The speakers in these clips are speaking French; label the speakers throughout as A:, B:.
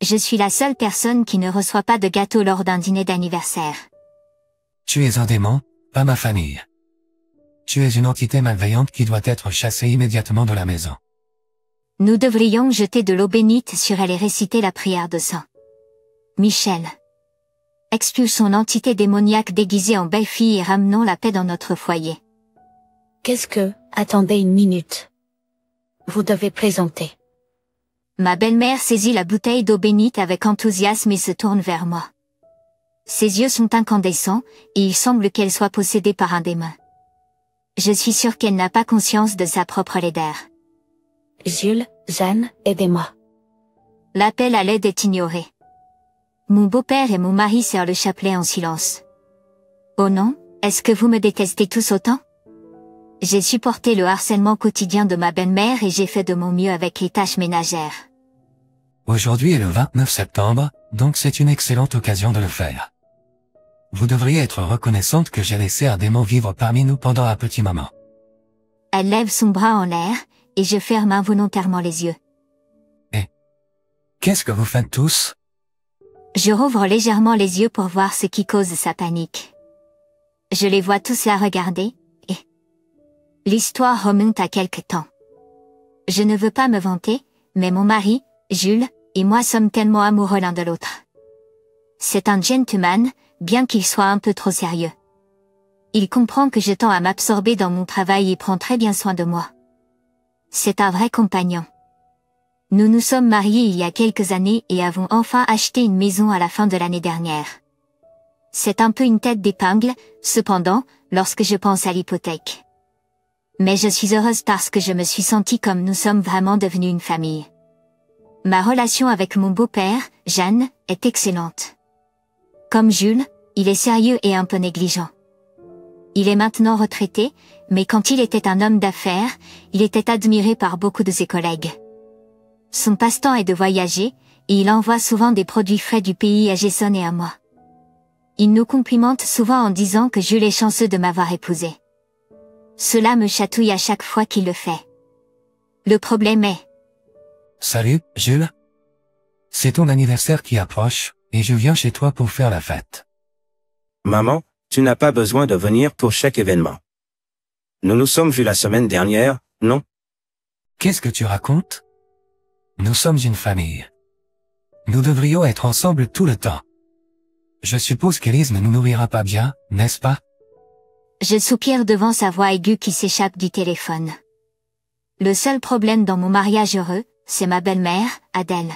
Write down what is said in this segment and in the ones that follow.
A: Je suis la seule personne qui ne reçoit pas de gâteau lors d'un dîner d'anniversaire.
B: Tu es un démon, pas ma famille. Tu es une entité malveillante qui doit être chassée immédiatement de la maison.
A: Nous devrions jeter de l'eau bénite sur elle et réciter la prière de sang. Michel. Expulsons l'entité démoniaque déguisée en belle-fille et ramenons la paix dans notre foyer.
C: Qu'est-ce que... Attendez une minute. Vous devez plaisanter.
A: Ma belle-mère saisit la bouteille d'eau bénite avec enthousiasme et se tourne vers moi. Ses yeux sont incandescents, et il semble qu'elle soit possédée par un démon. Je suis sûre qu'elle n'a pas conscience de sa propre laideur.
C: Jules, Jeanne, aidez-moi.
A: L'appel à l'aide est ignoré. Mon beau-père et mon mari serrent le chapelet en silence. Oh non, est-ce que vous me détestez tous autant? J'ai supporté le harcèlement quotidien de ma belle-mère et j'ai fait de mon mieux avec les tâches ménagères.
B: Aujourd'hui est le 29 septembre, donc c'est une excellente occasion de le faire. Vous devriez être reconnaissante que j'ai laissé un démon vivre parmi nous pendant un petit moment.
A: Elle lève son bras en l'air, et je ferme involontairement les yeux.
B: Qu'est-ce que vous faites tous?
A: Je rouvre légèrement les yeux pour voir ce qui cause sa panique. Je les vois tous la regarder, et... L'histoire remonte à quelque temps. Je ne veux pas me vanter, mais mon mari, Jules, et moi sommes tellement amoureux l'un de l'autre. C'est un gentleman, bien qu'il soit un peu trop sérieux. Il comprend que je tends à m'absorber dans mon travail et prend très bien soin de moi. C'est un vrai compagnon. Nous nous sommes mariés il y a quelques années et avons enfin acheté une maison à la fin de l'année dernière. C'est un peu une tête d'épingle, cependant, lorsque je pense à l'hypothèque. Mais je suis heureuse parce que je me suis sentie comme nous sommes vraiment devenus une famille. Ma relation avec mon beau-père, Jeanne, est excellente. Comme Jules, il est sérieux et un peu négligent. Il est maintenant retraité, mais quand il était un homme d'affaires, il était admiré par beaucoup de ses collègues. Son passe-temps est de voyager, et il envoie souvent des produits frais du pays à Jason et à moi. Il nous complimente souvent en disant que Jules est chanceux de m'avoir épousé. Cela me chatouille à chaque fois qu'il le fait. Le problème est...
B: Salut, Jules. C'est ton anniversaire qui approche, et je viens chez toi pour faire la fête.
D: Maman, tu n'as pas besoin de venir pour chaque événement. Nous nous sommes vus la semaine dernière, non?
B: Qu'est-ce que tu racontes? Nous sommes une famille. Nous devrions être ensemble tout le temps. Je suppose qu'Élise ne nous nourrira pas bien, n'est-ce pas?
A: Je soupire devant sa voix aiguë qui s'échappe du téléphone. Le seul problème dans mon mariage heureux, c'est ma belle-mère, Adèle.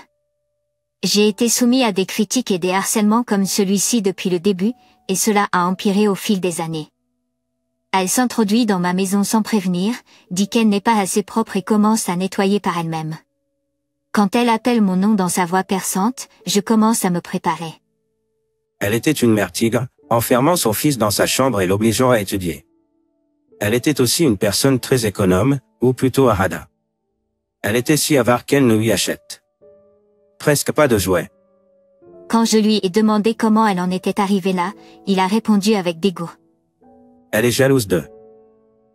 A: J'ai été soumis à des critiques et des harcèlements comme celui-ci depuis le début, et cela a empiré au fil des années. Elle s'introduit dans ma maison sans prévenir, dit qu'elle n'est pas assez propre et commence à nettoyer par elle-même. Quand elle appelle mon nom dans sa voix perçante, je commence à me préparer.
D: Elle était une mère tigre, enfermant son fils dans sa chambre et l'obligeant à étudier. Elle était aussi une personne très économe, ou plutôt arada. Elle était si avare qu'elle ne lui achète presque pas de jouets.
A: Quand je lui ai demandé comment elle en était arrivée là, il a répondu avec dégoût.
D: Elle est jalouse d'eux.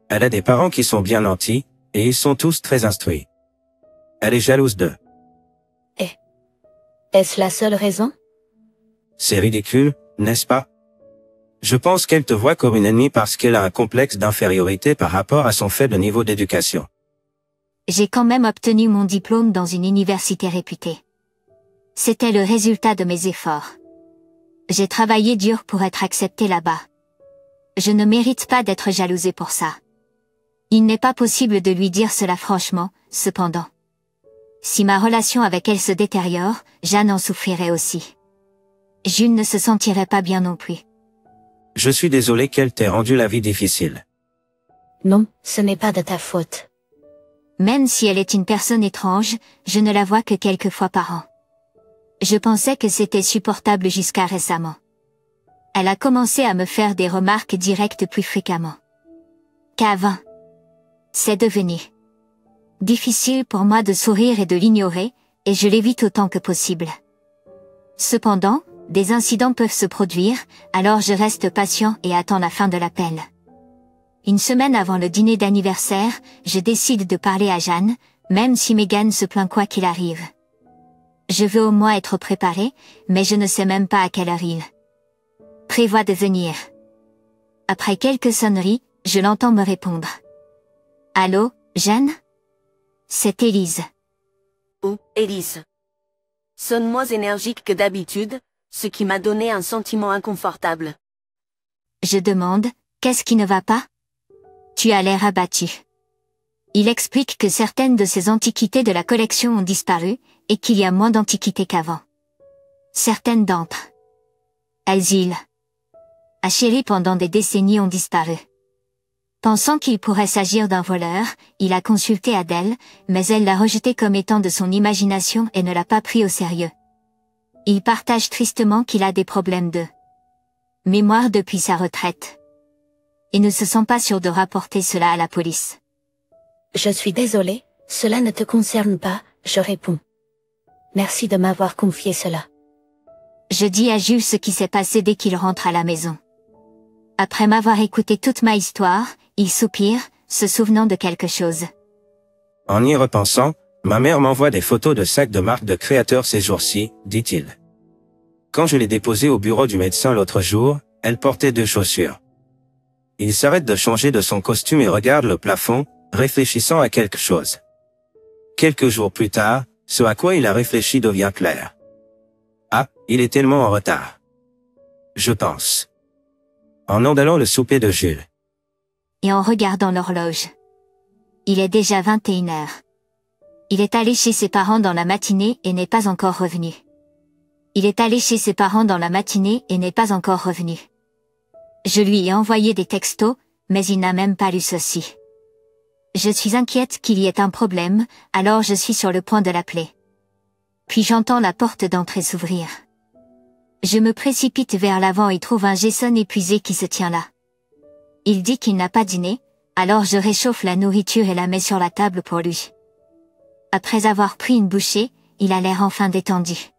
D: Elle a des parents qui sont bien nantis, et ils sont tous très instruits. Elle est jalouse d'eux.
C: Est-ce la seule raison?
D: C'est ridicule, n'est-ce pas? Je pense qu'elle te voit comme une ennemie parce qu'elle a un complexe d'infériorité par rapport à son faible niveau d'éducation.
A: J'ai quand même obtenu mon diplôme dans une université réputée. C'était le résultat de mes efforts. J'ai travaillé dur pour être acceptée là-bas. Je ne mérite pas d'être jalousée pour ça. Il n'est pas possible de lui dire cela franchement, cependant. Si ma relation avec elle se détériore, Jeanne en souffrirait aussi. Jules ne se sentirait pas bien non plus.
D: Je suis désolé qu'elle t'ait rendu la vie difficile.
C: Non, ce n'est pas de ta faute.
A: Même si elle est une personne étrange, je ne la vois que quelques fois par an. Je pensais que c'était supportable jusqu'à récemment. Elle a commencé à me faire des remarques directes plus fréquemment qu'avant. C'est devenu difficile pour moi de sourire et de l'ignorer, et je l'évite autant que possible. Cependant, des incidents peuvent se produire, alors je reste patient et attends la fin de l'appel. Une semaine avant le dîner d'anniversaire, je décide de parler à Jeanne, même si Megan se plaint quoi qu'il arrive. Je veux au moins être préparé, mais je ne sais même pas à quelle heure il prévoit de venir. Après quelques sonneries, je l'entends me répondre. Allô, Jeanne? C'est Élise.
E: Oh, Élise. Sonne moins énergique que d'habitude, ce qui m'a donné un sentiment inconfortable.
A: Je demande, qu'est-ce qui ne va pas? Tu as l'air abattu. Il explique que certaines de ses antiquités de la collection ont disparu, et qu'il y a moins d'antiquités qu'avant. Certaines d'entre elles achéries pendant des décennies ont disparu. Pensant qu'il pourrait s'agir d'un voleur, il a consulté Adèle, mais elle l'a rejeté comme étant de son imagination et ne l'a pas pris au sérieux. Il partage tristement qu'il a des problèmes de mémoire depuis sa retraite. Et ne se sent pas sûr de rapporter cela à la police.
C: Je suis désolée, cela ne te concerne pas, je réponds. Merci de m'avoir confié cela.
A: Je dis à Jules ce qui s'est passé dès qu'il rentre à la maison. Après m'avoir écouté toute ma histoire, il soupire, se souvenant de quelque chose.
D: En y repensant, ma mère m'envoie des photos de sacs de marque de créateurs ces jours-ci, dit-il. Quand je l'ai déposé au bureau du médecin l'autre jour, elle portait 2 chaussures. Il s'arrête de changer de son costume et regarde le plafond, réfléchissant à quelque chose. Quelques jours plus tard, ce à quoi il a réfléchi devient clair. Ah, il est tellement en retard. Je pense. En endalant le souper de Jules.
A: Et en regardant l'horloge. Il est déjà 21h. Il est allé chez ses parents dans la matinée et n'est pas encore revenu. Il est allé chez ses parents dans la matinée et n'est pas encore revenu. Je lui ai envoyé des textos, mais il n'a même pas lu ceci. Je suis inquiète qu'il y ait un problème, alors je suis sur le point de l'appeler. Puis j'entends la porte d'entrée s'ouvrir. Je me précipite vers l'avant et trouve un Jason épuisé qui se tient là. Il dit qu'il n'a pas dîné, alors je réchauffe la nourriture et la mets sur la table pour lui. Après avoir pris une bouchée, il a l'air enfin détendu.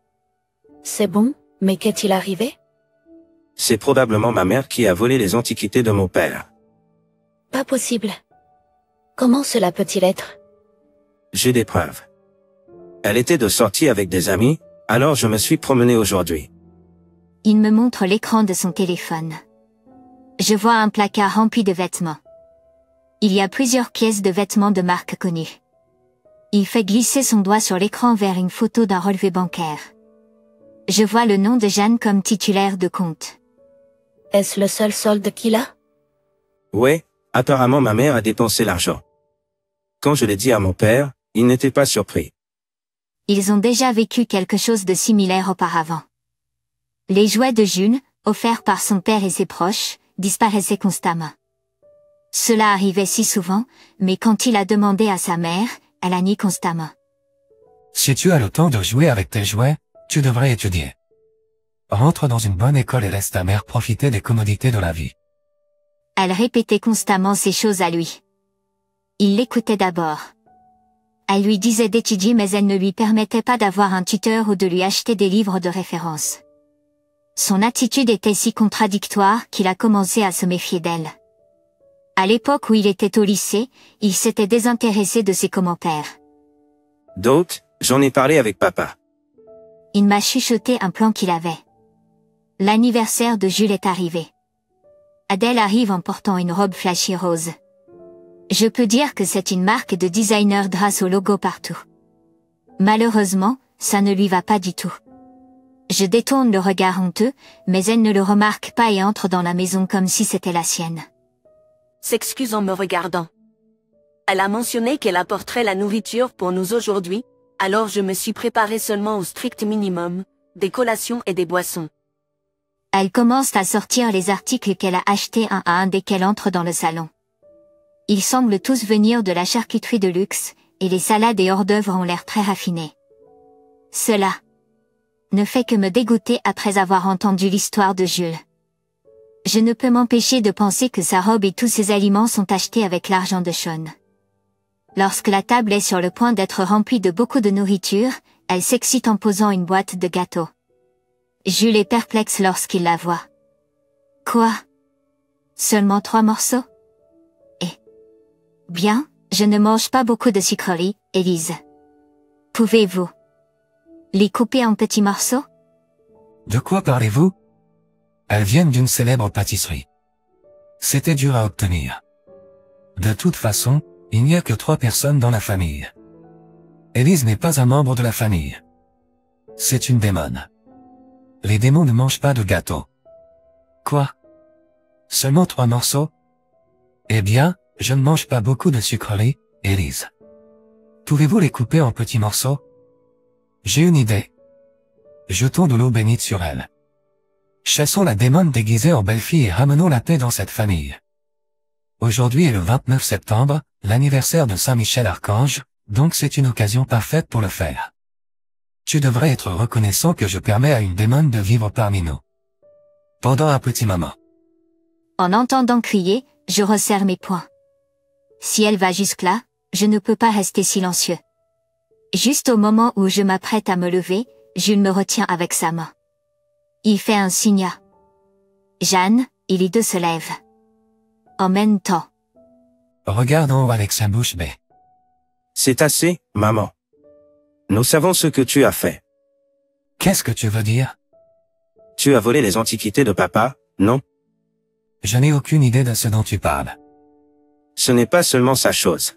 C: C'est bon, mais qu'est-il arrivé?
D: C'est probablement ma mère qui a volé les antiquités de mon père.
C: Pas possible. Comment cela peut-il être?
D: J'ai des preuves. Elle était de sortie avec des amis, alors je me suis promené aujourd'hui.
A: Il me montre l'écran de son téléphone. Je vois un placard rempli de vêtements. Il y a plusieurs pièces de vêtements de marque connue. Il fait glisser son doigt sur l'écran vers une photo d'un relevé bancaire. Je vois le nom de Jeanne comme titulaire de compte.
C: Est-ce le seul solde qu'il a?
D: Ouais, apparemment ma mère a dépensé l'argent. Quand je l'ai dit à mon père, il n'était pas surpris.
A: Ils ont déjà vécu quelque chose de similaire auparavant. Les jouets de Jules, offerts par son père et ses proches, disparaissaient constamment. Cela arrivait si souvent, mais quand il a demandé à sa mère, elle a nié constamment.
B: Si tu as le temps de jouer avec tes jouets, tu devrais étudier. Rentre dans une bonne école et laisse ta mère profiter des commodités de la vie.
A: Elle répétait constamment ces choses à lui. Il l'écoutait d'abord. Elle lui disait d'étudier mais elle ne lui permettait pas d'avoir un tuteur ou de lui acheter des livres de référence. Son attitude était si contradictoire qu'il a commencé à se méfier d'elle. À l'époque où il était au lycée, il s'était désintéressé de ses commentaires.
D: D'autres, j'en ai parlé avec papa.
A: Il m'a chuchoté un plan qu'il avait. L'anniversaire de Jules est arrivé. Adèle arrive en portant une robe flashy rose. Je peux dire que c'est une marque de designer grâce au logo partout. Malheureusement, ça ne lui va pas du tout. Je détourne le regard honteux, mais elle ne le remarque pas et entre dans la maison comme si c'était la sienne.
E: S'excuse en me regardant. Elle a mentionné qu'elle apporterait la nourriture pour nous aujourd'hui, alors je me suis préparé seulement au strict minimum, des collations et des boissons.
A: Elle commence à sortir les articles qu'elle a achetés un à un dès qu'elle entre dans le salon. Ils semblent tous venir de la charcuterie de luxe, et les salades et hors-d'œuvre ont l'air très raffinés. Cela ne fait que me dégoûter après avoir entendu l'histoire de Jules. Je ne peux m'empêcher de penser que sa robe et tous ses aliments sont achetés avec l'argent de Sean. Lorsque la table est sur le point d'être remplie de beaucoup de nourriture, elle s'excite en posant une boîte de gâteaux. Jules est perplexe lorsqu'il la voit. Quoi? Seulement 3 morceaux? Bien, je ne mange pas beaucoup de sucreries, Élise. Pouvez-vous Les couper en petits morceaux?
B: De quoi parlez-vous? Elles viennent d'une célèbre pâtisserie. C'était dur à obtenir. De toute façon, il n'y a que 3 personnes dans la famille. Élise n'est pas un membre de la famille. C'est une démone. Les démons ne mangent pas de gâteau. Quoi? Seulement 3 morceaux? Eh bien, je ne mange pas beaucoup de sucreries, Élise. Pouvez-vous les couper en petits morceaux? J'ai une idée. Jetons de l'eau bénite sur elle. Chassons la démone déguisée en belle-fille et ramenons la paix dans cette famille. Aujourd'hui est le 29 septembre, l'anniversaire de Saint Michel Archange, donc c'est une occasion parfaite pour le faire. Tu devrais être reconnaissant que je permets à une démone de vivre parmi nous. Pendant un petit moment.
A: En entendant crier, je resserre mes poings. Si elle va jusque-là, je ne peux pas rester silencieux. Juste au moment où je m'apprête à me lever, Jules me retient avec sa main. Il fait un signe à Jeanne, et les deux se lèvent. En même temps.
B: Regarde en haut avec sa bouche bée.
D: C'est assez, maman. Nous savons ce que tu as fait.
B: Qu'est-ce que tu veux dire?
D: Tu as volé les antiquités de papa, non?
B: Je n'ai aucune idée de ce dont tu parles.
D: Ce n'est pas seulement sa chose.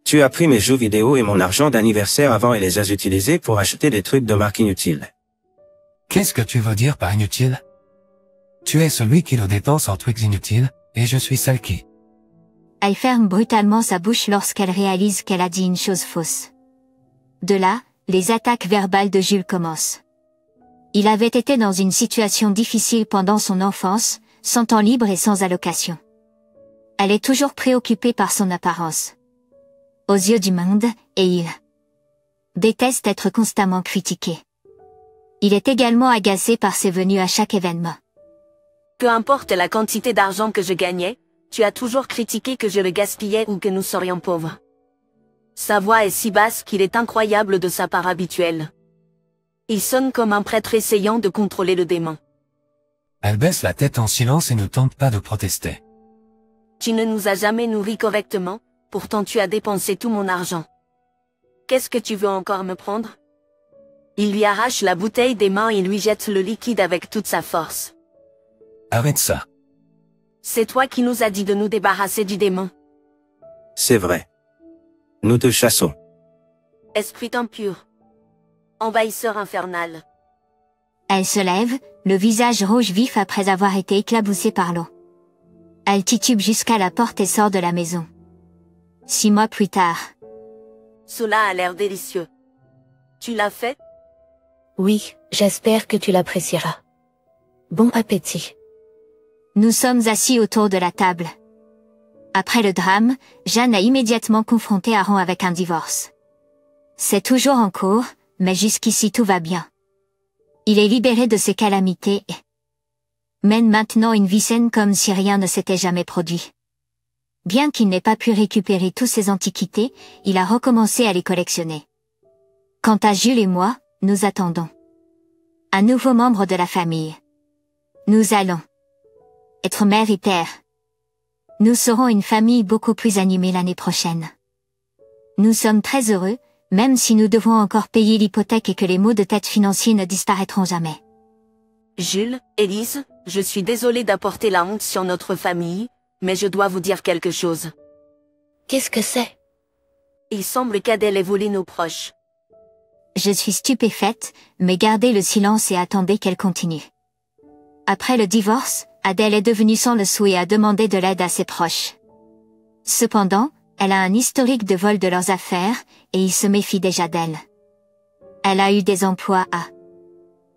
D: Tu as pris mes jeux vidéo et mon argent d'anniversaire avant et les as utilisés pour acheter des trucs de marque inutiles.
B: Qu'est-ce que tu veux dire par inutile? Tu es celui qui le dépense en trucs inutiles, et je suis celle qui.
A: Elle ferme brutalement sa bouche lorsqu'elle réalise qu'elle a dit une chose fausse. De là, les attaques verbales de Jules commencent. Il avait été dans une situation difficile pendant son enfance, sans temps libre et sans allocation. Elle est toujours préoccupée par son apparence. Aux yeux du monde, et il déteste être constamment critiqué. Il est également agacé par ses venues à chaque événement.
E: Peu importe la quantité d'argent que je gagnais, tu as toujours critiqué que je le gaspillais ou que nous serions pauvres. Sa voix est si basse qu'il est incroyable de sa part habituelle. Il sonne comme un prêtre essayant de contrôler le démon.
B: Elle baisse la tête en silence et ne tente pas de protester.
E: Tu ne nous as jamais nourris correctement, pourtant tu as dépensé tout mon argent. Qu'est-ce que tu veux encore me prendre? Il lui arrache la bouteille des mains et lui jette le liquide avec toute sa force.
B: Arrête ça.
E: C'est toi qui nous as dit de nous débarrasser du démon.
D: C'est vrai. Nous te chassons.
E: Esprit impur. Envahisseur infernal.
A: Elle se lève, le visage rouge vif après avoir été éclaboussée par l'eau. Elle titube jusqu'à la porte et sort de la maison. 6 mois plus tard.
E: Cela a l'air délicieux. Tu l'as fait?
C: Oui, j'espère que tu l'apprécieras. Bon appétit.
A: Nous sommes assis autour de la table. Après le drame, Jeanne a immédiatement confronté Aaron avec un divorce. C'est toujours en cours, mais jusqu'ici tout va bien. Il est libéré de ses calamités et mène maintenant une vie saine comme si rien ne s'était jamais produit. Bien qu'il n'ait pas pu récupérer toutes ses antiquités, il a recommencé à les collectionner. Quant à Jules et moi, nous attendons un nouveau membre de la famille. Nous allons être mère et père. Nous serons une famille beaucoup plus animée l'année prochaine. Nous sommes très heureux, même si nous devons encore payer l'hypothèque et que les maux de tête financiers ne disparaîtront jamais.
E: Jules, Élise, je suis désolée d'apporter la honte sur notre famille, mais je dois vous dire quelque chose.
C: Qu'est-ce que c'est?
E: Il semble qu'Adèle ait volé nos proches.
A: Je suis stupéfaite, mais gardez le silence et attendez qu'elle continue. Après le divorce, Adèle est devenue sans le sou et a demandé de l'aide à ses proches. Cependant, elle a un historique de vol de leurs affaires, et il se méfie déjà d'elle. Elle a eu des emplois à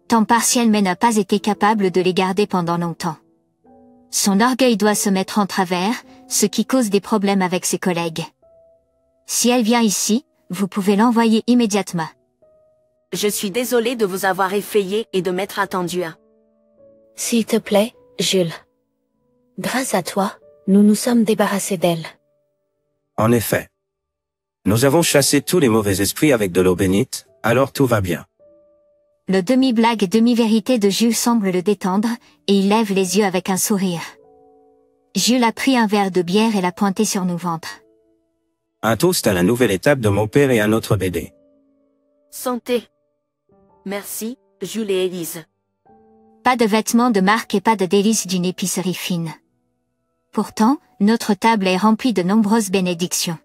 A: temps partiel mais n'a pas été capable de les garder pendant longtemps. Son orgueil doit se mettre en travers, ce qui cause des problèmes avec ses collègues. Si elle vient ici, vous pouvez l'envoyer immédiatement.
E: Je suis désolée de vous avoir effrayé et de m'être attendu à.
C: S'il te plaît, Jules. Grâce à toi, nous nous sommes débarrassés d'elle.
D: En effet. Nous avons chassé tous les mauvais esprits avec de l'eau bénite, alors tout va bien.
A: Le demi-blague et demi-vérité de Jules semble le détendre, et il lève les yeux avec un sourire. Jules a pris un verre de bière et l'a pointé sur nos ventres.
D: Un toast à la nouvelle étape de mon père et à notre BD.
E: Santé. Merci, Jules et Élise.
A: Pas de vêtements de marque et pas de délices d'une épicerie fine. Pourtant, notre table est remplie de nombreuses bénédictions.